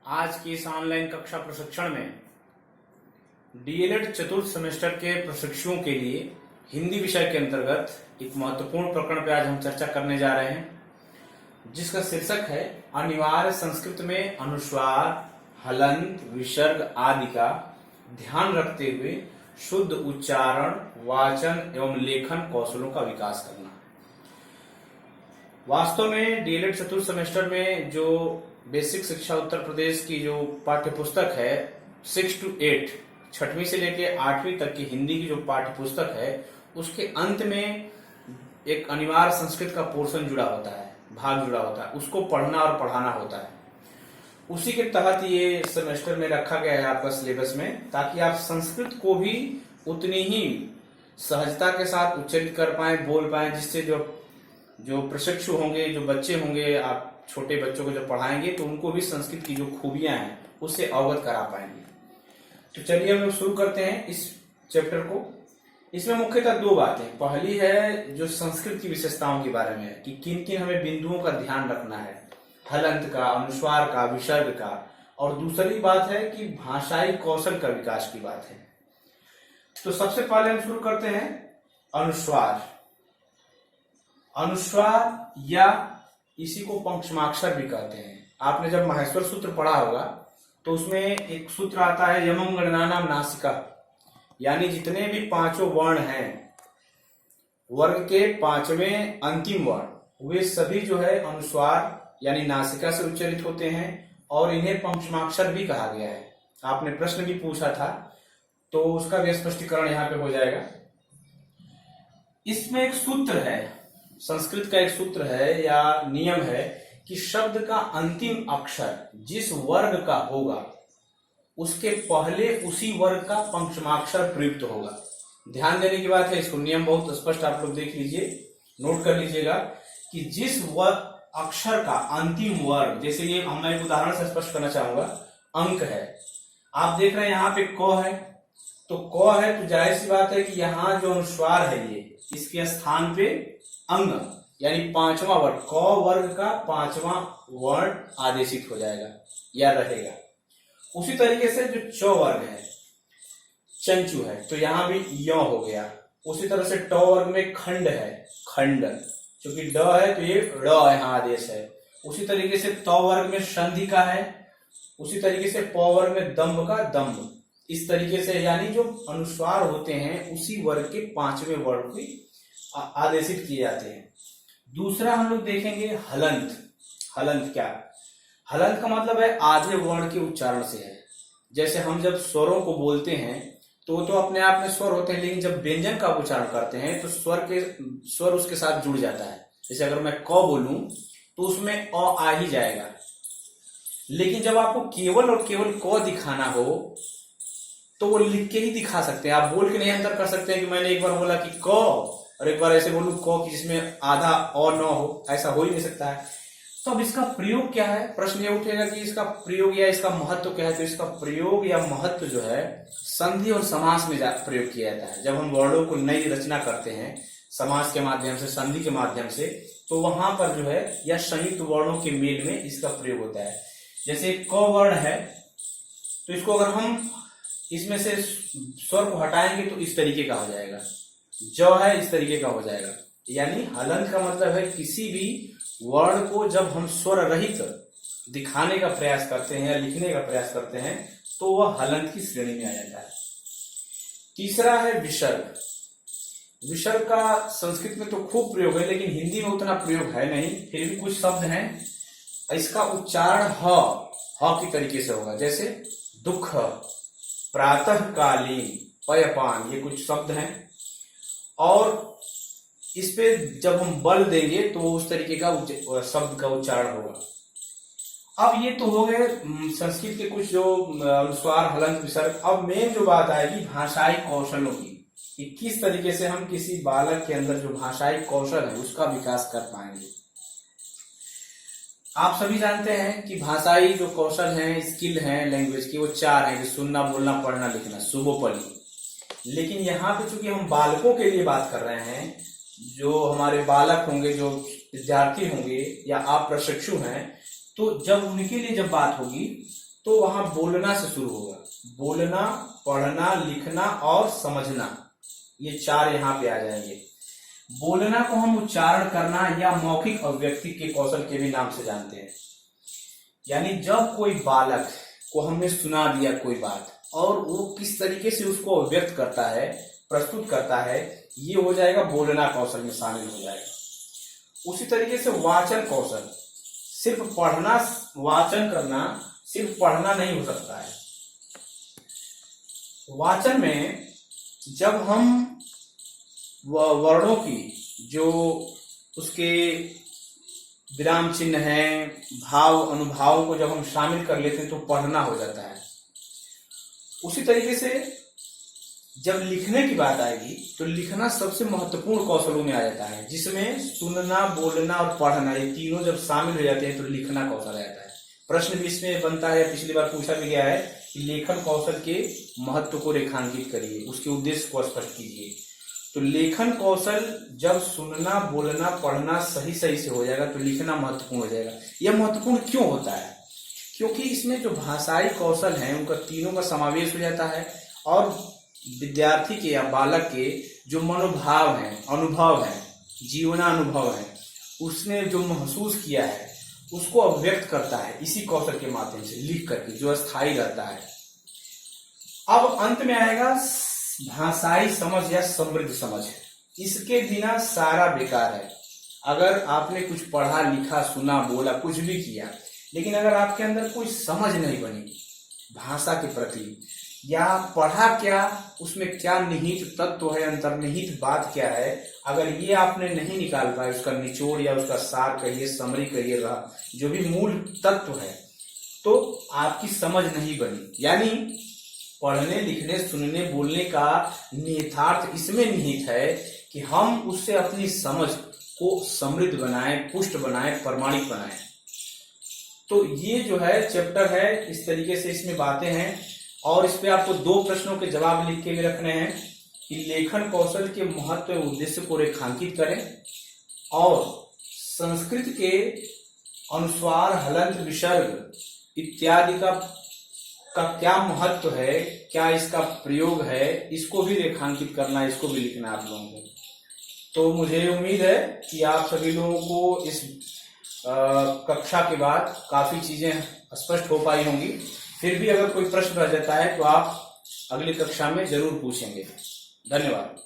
आज की इस ऑनलाइन कक्षा प्रशिक्षण में डीएलएड चतुर्थ सेमेस्टर के प्रशिक्षुओं के लिए हिंदी विषय के अंतर्गत एक महत्वपूर्ण प्रकरण पर आज हम चर्चा करने जा रहे हैं, जिसका शीर्षक है अनिवार्य संस्कृत में अनुस्वार, हलंत, विसर्ग आदि का ध्यान रखते हुए शुद्ध उच्चारण, वाचन एवं लेखन कौशलों का विकास करना। वास्तव में डीएलएड चतुर्थ सेमेस्टर में जो बेसिक शिक्षा उत्तर प्रदेश की जो पाठ्य पुस्तक है 6 to 8, छठवीं से लेकर 8वीं तक की हिंदी की जो पाठ्य पुस्तक है, उसके अंत में एक अनिवार्य संस्कृत का पोर्शन जुड़ा होता है, भाग जुड़ा होता है, उसको पढ़ना और पढ़ाना होता है। उसी के तहत ये सेमेस्टर में रखा गया है आपका सिलेबस में, ताकि आप संस्कृत को भी उतनी ही सहजता के साथ उच्चरित कर पाए, बोल पाए, जिससे जो प्रशिक्षु होंगे, जो बच्चे होंगे, आप छोटे बच्चों को जब पढ़ाएंगे तो उनको भी संस्कृत की जो खूबियां हैं उससे अवगत करा पाएंगे। तो चलिए हम लोग शुरू करते हैं इस चैप्टर को। इसमें मुख्यतः दो बातें, पहली है जो संस्कृत की विशेषताओं के बारे में है कि किन किन हमें बिंदुओं का ध्यान रखना है, हलंत का, अनुस्वार का, विसर्ग का, और दूसरी बात है कि भाषाई कौशल का विकास की बात है। तो सबसे पहले हम शुरू करते हैं अनुस्वार। अनुस्वार या इसी को पंचमाक्षर भी कहते हैं। आपने जब माहेश्वर सूत्र पढ़ा होगा तो उसमें एक सूत्र आता है यमं गणनानाम नासिका, यानी जितने भी पांचों वर्ण हैं, वर्ग के पांचवें अंतिम वर्ण, वे सभी जो है अनुस्वार यानी नासिका से उच्चरित होते हैं और इन्हें पंचमाक्षर भी कहा गया है। आपने प्रश्न भी पूछा था तो उसका भी स्पष्टीकरण यहाँ पे हो जाएगा। इसमें एक सूत्र है, संस्कृत का एक सूत्र है या नियम है कि शब्द का अंतिम अक्षर जिस वर्ग का होगा उसके पहले उसी वर्ग का पंचमाक्षर प्रयुक्त होगा। ध्यान देने की बात है, इसको नियम बहुत स्पष्ट आप लोग देख लीजिए, नोट कर लीजिएगा कि जिस अक्षर का अंतिम वर्ग, जैसे ये मैं एक उदाहरण से स्पष्ट करना चाहूंगा, अंक है, आप देख रहे हैं यहाँ पे क है, तो क है तो जाहिर सी बात है कि यहाँ जो अनुस्वार है ये इसके स्थान पे अंग यानी पांचवा वर्ण, क वर्ग का पांचवा वर्ण आदेशित हो जाएगा या रहेगा। उसी तरीके से जो च वर्ग है, चंचू है, तो यहां भी य हो गया। उसी तरह से ट वर्ग में खंड है, खंड, क्योंकि ड है तो ये ड़ यहाँ आदेश है। उसी तरीके से त वर्ग में संधि का है, उसी तरीके से प वर्ग में दंभ का दंभ। इस तरीके से यानी जो अनुस्वार होते हैं उसी वर्ग के पांचवें वर्ण को आदेशित किए जाते हैं। दूसरा हम लोग देखेंगे हलंत। हलंत क्या? हलंत का मतलब है आधे वर्ण के उच्चारण से है। जैसे हम जब स्वरों को बोलते हैं तो अपने आप में स्वर होते हैं, लेकिन जब व्यंजन का उच्चारण करते हैं तो स्वर उसके साथ जुड़ जाता है। जैसे अगर मैं क बोलूं तो उसमें अ आ ही जाएगा, लेकिन जब आपको केवल और केवल क दिखाना हो तो वो लिख के ही दिखा सकते हैं। आप बोल के नहीं अंतर कर सकते हैं कि मैंने एक बार बोला कि क और एक बार ऐसे बोलूं क कि जिसमें आधा और न हो, ऐसा हो ही नहीं सकता है। तो अब इसका प्रयोग क्या है? प्रश्न ये उठेगा कि इसका प्रयोग या इसका महत्व क्या है। तो इसका प्रयोग या महत्व जो है संधि और समास में प्रयोग किया जाता है। जब हम वर्णों को नई रचना करते हैं समास के माध्यम से, संधि के माध्यम से, तो वहां पर जो है या संयुक्त वर्णों के मेल में इसका प्रयोग होता है। जैसे क वर्ण है तो इसको अगर हम इसमें से स्वर को हटाएंगे तो इस तरीके का हो जाएगा, ज है इस तरीके का हो जाएगा। यानी हलंत का मतलब है किसी भी वर्ण को जब हम स्वर रहित दिखाने का प्रयास करते हैं या लिखने का प्रयास करते हैं तो वह हलंत की श्रेणी में आ जाता है। तीसरा है विसर्ग। विसर्ग का संस्कृत में तो खूब प्रयोग है, लेकिन हिंदी में उतना प्रयोग है नहीं, फिर भी कुछ शब्द हैं। इसका उच्चारण ह की तरीके से होगा। जैसे दुख, प्रातःकालीन, पयपान, ये कुछ शब्द हैं और इस पे जब हम बल देंगे तो उस तरीके का शब्द का उच्चारण होगा। अब ये तो हो गए संस्कृत के कुछ जो अनुस्वार, हलंत, विसर्ग। अब मेन जो बात आएगी भाषाई कौशलों की, कि किस तरीके से हम किसी बालक के अंदर जो भाषाई कौशल है उसका विकास कर पाएंगे। आप सभी जानते हैं कि भाषाई जो कौशल हैं, स्किल हैं लैंग्वेज की, वो 4 हैं, सुनना, बोलना, पढ़ना, लिखना, सुबोपली। लेकिन यहाँ पे चूंकि हम बालकों के लिए बात कर रहे हैं, जो हमारे बालक होंगे, जो विद्यार्थी होंगे या आप प्रशिक्षु हैं, तो जब उनके लिए जब बात होगी तो वहां बोलना से शुरू होगा। बोलना, पढ़ना, लिखना और समझना, ये 4 यहाँ पे आ जाएंगे। बोलना को हम उच्चारण करना या मौखिक अभिव्यक्ति के कौशल के भी नाम से जानते हैं। यानी जब कोई बालक को हमने सुना दिया कोई बात और वो किस तरीके से उसको अभिव्यक्त करता है, प्रस्तुत करता है, ये हो जाएगा बोलना कौशल में शामिल हो जाएगा। उसी तरीके से वाचन कौशल, सिर्फ पढ़ना, वाचन करना सिर्फ पढ़ना नहीं हो सकता है। वाचन में जब हम वर्णों की जो उसके विराम चिन्ह हैं, भाव अनुभाव को जब हम शामिल कर लेते हैं तो पढ़ना हो जाता है। उसी तरीके से जब लिखने की बात आएगी तो लिखना सबसे महत्वपूर्ण कौशलों में आ जाता है, जिसमें सुनना, बोलना और पढ़ना ये तीनों जब शामिल हो जाते हैं तो लिखना कौशल आ जाता है। प्रश्न भी इसमें बनता है, पिछली बार पूछा भी गया है कि लेखन कौशल के महत्व को रेखांकित करिए, उसके उद्देश्य को स्पष्ट कीजिए। तो लेखन कौशल जब सुनना, बोलना, पढ़ना सही से हो जाएगा तो लिखना महत्वपूर्ण हो जाएगा। यह महत्वपूर्ण क्यों होता है? क्योंकि इसमें जो भाषाई कौशल हैं उनका तीनों का समावेश हो जाता है और विद्यार्थी के या बालक के जो मनोभाव हैं, अनुभव हैं, जीवनानुभव है, उसने जो महसूस किया है उसको अभिव्यक्त करता है इसी कौशल के माध्यम से, लिख करके, जो अस्थायी रहता है। अब अंत में आएगा भाषाई समझ या समृद्ध समझ। इसके बिना सारा बेकार है। अगर आपने कुछ पढ़ा, लिखा, सुना, बोला, कुछ भी किया, लेकिन अगर आपके अंदर कोई समझ नहीं बनी भाषा के प्रति, या पढ़ा क्या, उसमें क्या निहित तत्व है, अंतर्निहित बात क्या है, अगर ये आपने नहीं निकाल पाए, उसका निचोड़ या उसका सार कहिए, समरी कहिए, जो भी मूल तत्व है, तो आपकी समझ नहीं बनी। यानी पढ़ने, लिखने, सुनने, बोलने का निहितार्थ इसमें निहित है कि हम उससे अपनी समझ को समृद्ध बनाएं, पुष्ट बनाएं, प्रमाणिक बनाएं। तो ये जो है चैप्टर है, इस तरीके से इसमें बातें हैं और इस पे आपको 2 प्रश्नों के जवाब लिख के भी रखने हैं कि लेखन कौशल के महत्व एवं उद्देश्य को रेखांकित करें और संस्कृत के अनुस्वार, हलंत, विसर्ग इत्यादि का क्या महत्व है, क्या इसका प्रयोग है, इसको भी रेखांकित करना, इसको भी लिखना आप लोगों को। तो मुझे उम्मीद है कि आप सभी लोगों को इस कक्षा के बाद काफी चीजें स्पष्ट हो पाई होंगी। फिर भी अगर कोई प्रश्न रह जाता है तो आप अगली कक्षा में जरूर पूछेंगे। धन्यवाद।